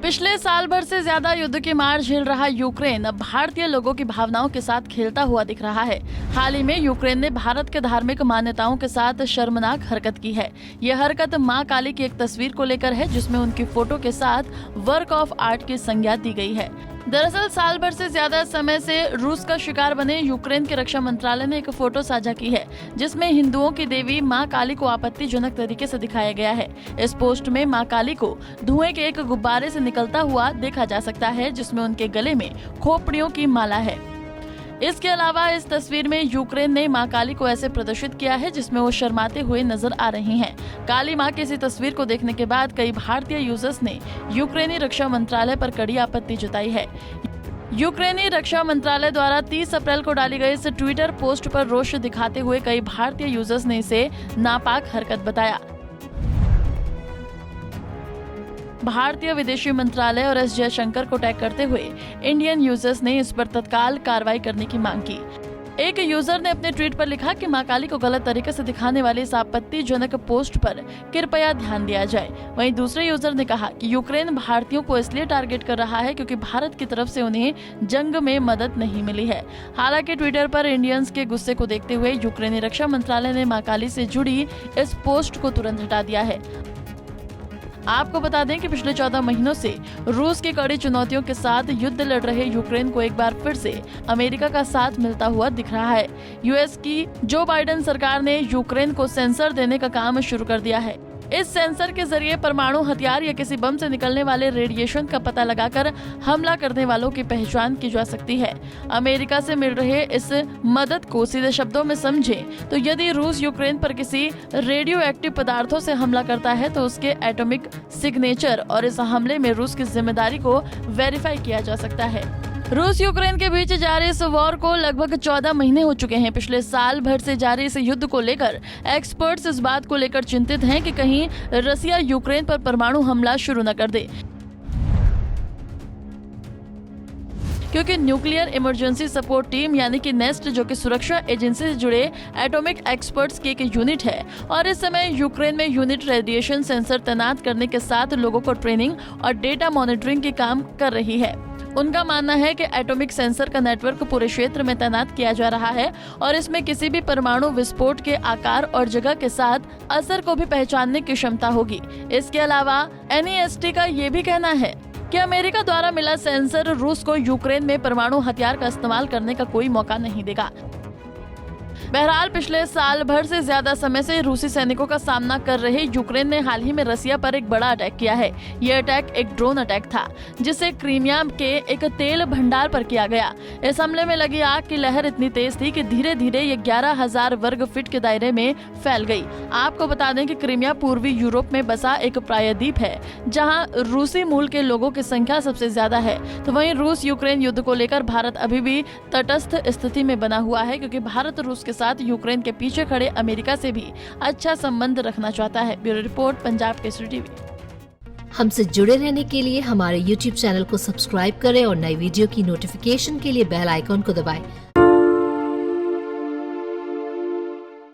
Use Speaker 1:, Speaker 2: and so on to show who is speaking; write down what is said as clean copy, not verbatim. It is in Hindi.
Speaker 1: पिछले साल भर से ज्यादा युद्ध की मार झेल रहा यूक्रेन अब भारतीय लोगों की भावनाओं के साथ खेलता हुआ दिख रहा है। हाल ही में यूक्रेन ने भारत के धार्मिक मान्यताओं के साथ शर्मनाक हरकत की है। यह हरकत मां काली की एक तस्वीर को लेकर है, जिसमें उनकी फोटो के साथ वर्क ऑफ आर्ट की संज्ञा दी गई है। दरअसल साल भर से ज्यादा समय से रूस का शिकार बने यूक्रेन के रक्षा मंत्रालय ने एक फोटो साझा की है, जिसमें हिंदुओं की देवी मां काली को आपत्तिजनक तरीके से दिखाया गया है। इस पोस्ट में मां काली को धुएं के एक गुब्बारे से निकलता हुआ देखा जा सकता है, जिसमें उनके गले में खोपड़ियों की माला है। इसके अलावा इस तस्वीर में यूक्रेन ने मां काली को ऐसे प्रदर्शित किया है जिसमें वो शर्माते हुए नजर आ रही हैं। काली मां की इसी तस्वीर को देखने के बाद कई भारतीय यूजर्स ने यूक्रेनी रक्षा मंत्रालय पर कड़ी आपत्ति जताई है। यूक्रेनी रक्षा मंत्रालय द्वारा 30 अप्रैल को डाली गई इस ट्विटर पोस्ट पर रोष दिखाते हुए कई भारतीय यूजर्स ने इसे नापाक हरकत बताया। भारतीय विदेशी मंत्रालय और एस जयशंकर को टैग करते हुए इंडियन यूजर्स ने इस पर तत्काल कार्रवाई करने की मांग की। एक यूजर ने अपने ट्वीट पर लिखा कि मां काली को गलत तरीके से दिखाने वाली इस आपत्तिजनक पोस्ट पर कृपया ध्यान दिया जाए। वहीं दूसरे यूजर ने कहा कि यूक्रेन भारतीयों को इसलिए टारगेट कर रहा है क्योंकि भारत की तरफ से उन्हें जंग में मदद नहीं मिली है। हालांकि ट्विटर पर इंडियंस के गुस्से को देखते हुए यूक्रेनी रक्षा मंत्रालय ने मां काली से जुड़ी इस पोस्ट को तुरंत हटा दिया है। आपको बता दें कि पिछले 14 महीनों से रूस की कड़ी चुनौतियों के साथ युद्ध लड़ रहे यूक्रेन को एक बार फिर से अमेरिका का साथ मिलता हुआ दिख रहा है। यूएस की जो बाइडेन सरकार ने यूक्रेन को सेंसर देने का काम शुरू कर दिया है। इस सेंसर के जरिए परमाणु हथियार या किसी बम से निकलने वाले रेडिएशन का पता लगाकर हमला करने वालों की पहचान की जा सकती है। अमेरिका से मिल रहे इस मदद को सीधे शब्दों में समझें तो यदि रूस यूक्रेन पर किसी रेडियो एक्टिव पदार्थों से हमला करता है तो उसके एटॉमिक सिग्नेचर और इस हमले में रूस की जिम्मेदारी को वेरीफाई किया जा सकता है। रूस यूक्रेन के बीच जारी इस वॉर को लगभग 14 महीने हो चुके हैं। पिछले साल भर से जारी इस युद्ध को लेकर एक्सपर्ट्स इस बात को लेकर चिंतित हैं कि कहीं रसिया यूक्रेन पर परमाणु हमला शुरू न कर दे, क्योंकि न्यूक्लियर इमरजेंसी सपोर्ट टीम यानी कि नेस्ट, जो कि सुरक्षा एजेंसी से जुड़े एटॉमिक एक्सपर्ट्स की एक यूनिट है और इस समय यूक्रेन में यूनिट रेडिएशन सेंसर तैनात करने के साथ लोगों को ट्रेनिंग और डेटा मॉनिटरिंग के काम कर रही है। उनका मानना है कि एटॉमिक सेंसर का नेटवर्क पूरे क्षेत्र में तैनात किया जा रहा है और इसमें किसी भी परमाणु विस्फोट के आकार और जगह के साथ असर को भी पहचानने की क्षमता होगी। इसके अलावा NEST का ये भी कहना है कि अमेरिका द्वारा मिला सेंसर रूस को यूक्रेन में परमाणु हथियार का इस्तेमाल करने का कोई मौका नहीं देगा। बहरहाल पिछले साल भर से ज्यादा समय से रूसी सैनिकों का सामना कर रहे यूक्रेन ने हाल ही में रसिया पर एक बड़ा अटैक किया है। यह अटैक एक ड्रोन अटैक था जिसे क्रीमिया के एक तेल भंडार पर किया गया। इस हमले में लगी आग की लहर इतनी तेज थी कि धीरे धीरे ये 11,000 वर्ग फीट के दायरे में फैल गई। आपको बता दें कि क्रीमिया पूर्वी यूरोप में बसा एक प्रायद्वीप है जहाँ रूसी मूल के लोगों की संख्या सबसे ज्यादा है। तो वहीं रूस यूक्रेन युद्ध को लेकर भारत अभी भी तटस्थ स्थिति में बना हुआ है, क्योंकि भारत रूस के साथ यूक्रेन के पीछे खड़े अमेरिका से भी अच्छा संबंध रखना चाहता है। Bureau report, Punjab Kesari TV.
Speaker 2: हमसे जुड़े रहने के लिए हमारे YouTube चैनल को सब्सक्राइब करें और नई वीडियो की नोटिफिकेशन के लिए बेल आइकॉन को दबाएं।